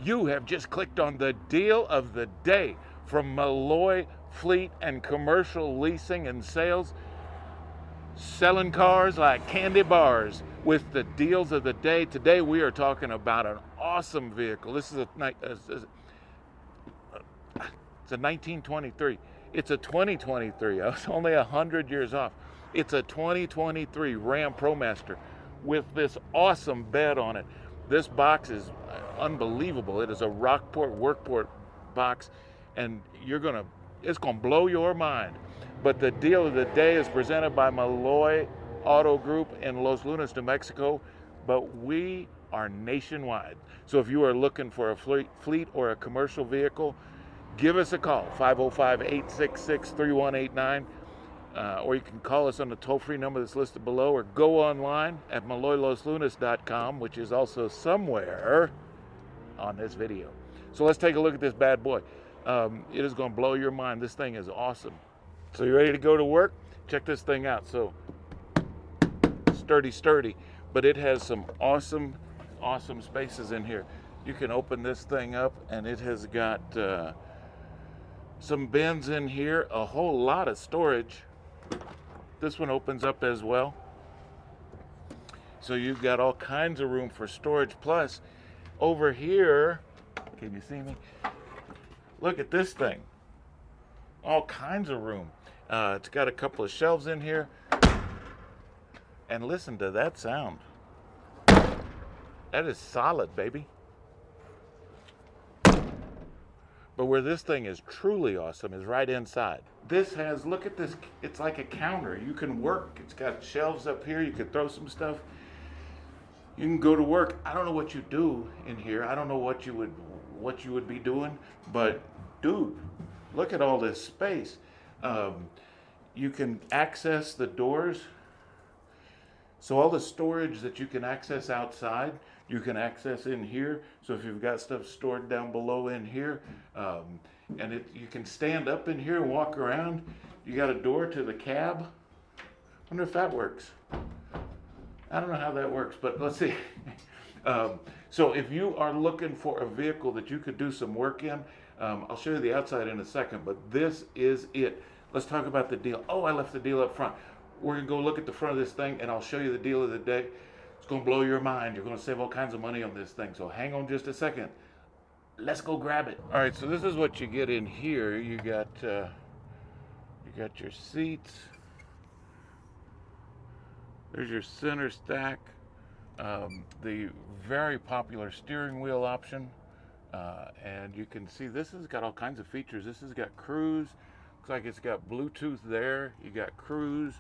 You have just clicked on the deal of the day from Melloy Fleet and Commercial Leasing and Sales, selling cars like candy bars with the deals of the day. Today we are talking about an awesome vehicle. This is it's a 1923. It's a 2023. I was only 100 years off. It's a 2023 Ram Promaster with this awesome bed on it. This box is unbelievable. It is a Rockport Workport box, and it's gonna blow your mind. But the deal of the day is presented by Melloy Auto Group in Los Lunas, New Mexico. But we are nationwide. So if you are looking for a fleet or a commercial vehicle, give us a call, 505-866-3189, or you can call us on the toll-free number that's listed below, or go online at melloyloslunas.com, which is also somewhere on this video. So let's take a look at this bad boy. It is going to blow your mind. This thing is awesome. So you ready to go to work? Check this thing out. So sturdy, but it has some awesome spaces in here. You can open this thing up, and it has got some bins in here, a whole lot of storage. This one opens up as well, so you've got all kinds of room for storage. Plus over here, can you see me? Look at this thing, all kinds of room. It's got a couple of shelves in here, and listen to that sound. That is solid, baby. But where this thing is truly awesome is right inside. This has, look at this, it's like a counter. You can work. It's got shelves up here. You could throw some stuff. You can go to work. I don't know what you do in here. I don't know what you would be doing, but dude, look at all this space. You can access the doors. So all the storage that you can access outside, you can access in here. So if you've got stuff stored down below in here, and you can stand up in here and walk around. You got a door to the cab. I wonder if that works. I don't know how that works, but let's see. So if you are looking for a vehicle that you could do some work in, I'll show you the outside in a second, but this is it. Let's talk about the deal. Oh, I left the deal up front. We're gonna go look at the front of this thing, and I'll show you the deal of the day. It's gonna blow your mind. You're gonna save all kinds of money on this thing. So hang on just a second. Let's go grab it. All right, so this is what you get in here. You got your seats. There's your center stack. The very popular steering wheel option. And you can see this has got all kinds of features. This has got cruise. Looks like it's got Bluetooth there. You got cruise.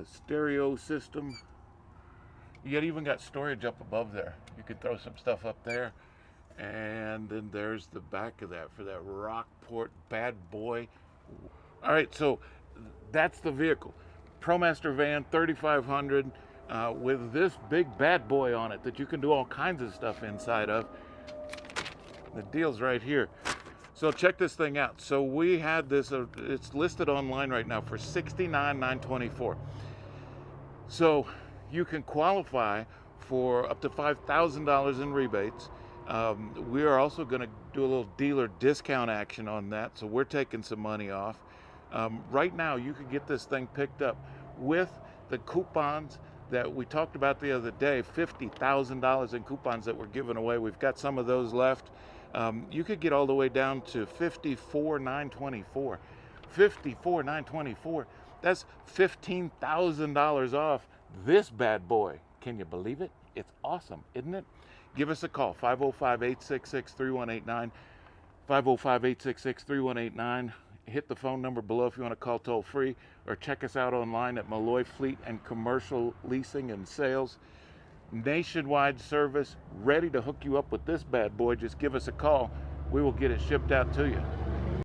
Stereo system. You even got storage up above there. You could throw some stuff up there. And then there's the back of that for that Rockport bad boy. All right, so that's the vehicle. Promaster van, 3500, with this big bad boy on it that you can do all kinds of stuff inside of. The deal's right here. So check this thing out. So we had this, it's listed online right now for $69,924. So you can qualify for up to $5,000 in rebates. We are also going to do a little dealer discount action on that, so we're taking some money off. Right now, you can get this thing picked up with the coupons that we talked about the other day, $50,000 in coupons that we're giving away. We've got some of those left. You could get all the way down to $54,924. $54,924. That's $15,000 off this bad boy. Can you believe it? It's awesome, isn't it? Give us a call, 505-866-3189, 505-866-3189. Hit the phone number below if you want to call toll free, or check us out online at Melloy Fleet and Commercial Leasing and Sales. Nationwide service, ready to hook you up with this bad boy. Just give us a call. We will get it shipped out to you.